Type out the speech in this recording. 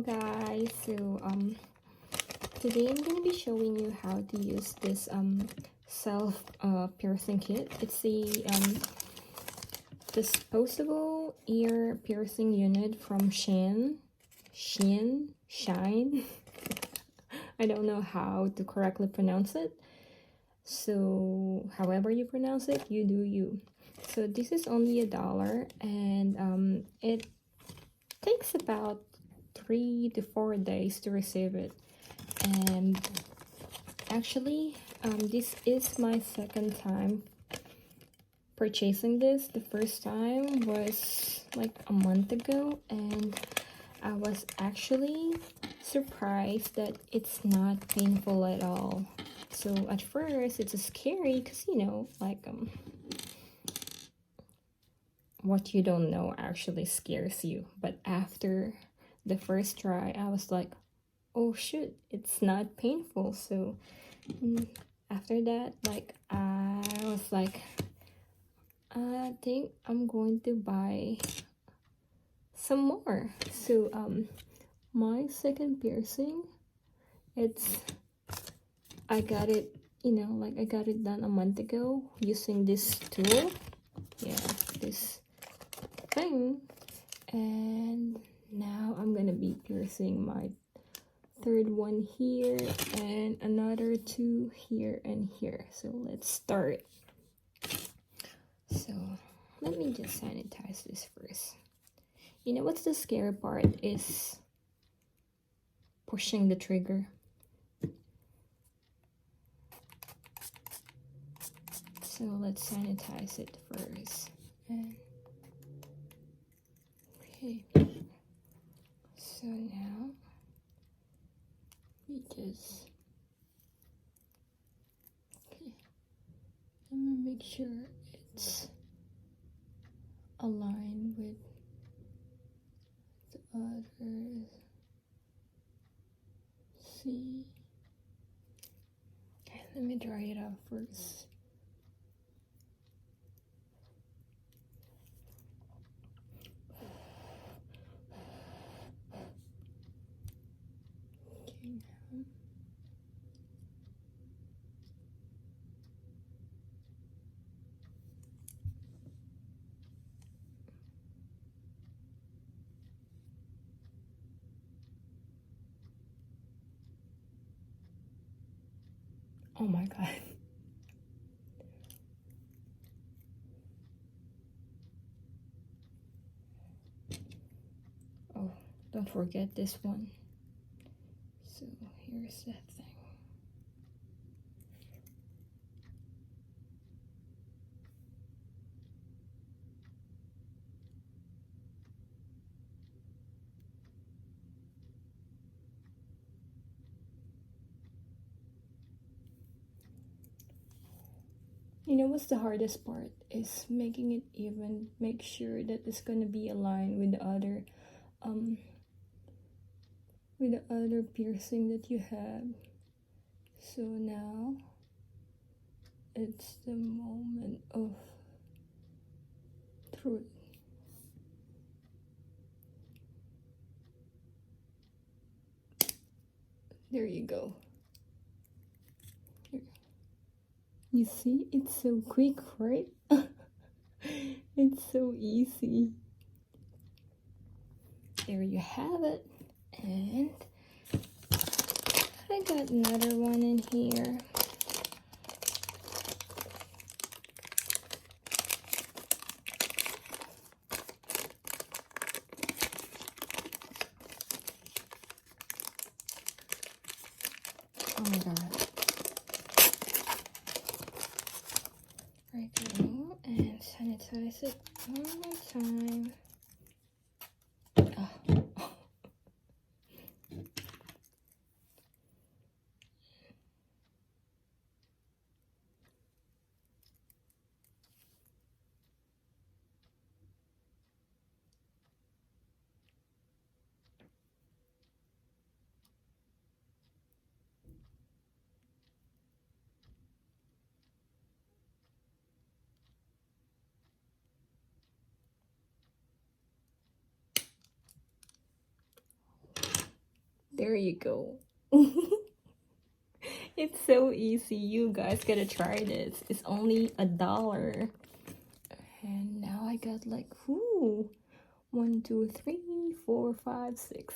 guys, today I'm going to be showing you how to use this self piercing kit. It's a disposable ear piercing unit from Shein. I don't know how to correctly pronounce it, so however you pronounce it, you do you. So this is only $1, and it takes about 3 to 4 days to receive it. And actually, this is my second time purchasing this. The first time was like a month ago, and I was actually surprised that it's not painful at all. So at first it's scary because, you know, like what you don't know actually scares you. But after the first try, I was like, oh shoot, it's not painful. So after that, like, I was like, I think I'm going to buy some more. So my second piercing, I got it, you know, like I got it done a month ago using this tool. Yeah, this thing. And now I'm gonna be piercing my third one here and another 2 here and here. So let's start. So let me just sanitize this first. You know what's the scary part is pushing the trigger. So let's sanitize it first. And okay, so now we just let me make sure it's aligned with the others. See, okay, let me dry it out first. Oh my god. Oh, don't forget this one. So here's that thing. You know what's the hardest part is making it even, make sure that it's gonna be aligned with the other piercing that you have. So now it's the moment of truth. There you go. Here. You see, it's so quick, right? It's so easy. There you have it. And I got another one in here. Oh my god. Right now, and sanitize it one more time. Oh. There you go. It's so easy. You guys gotta try this. It's only $1. And now I got like, ooh, 1, 2, 3, 4, 5, 6.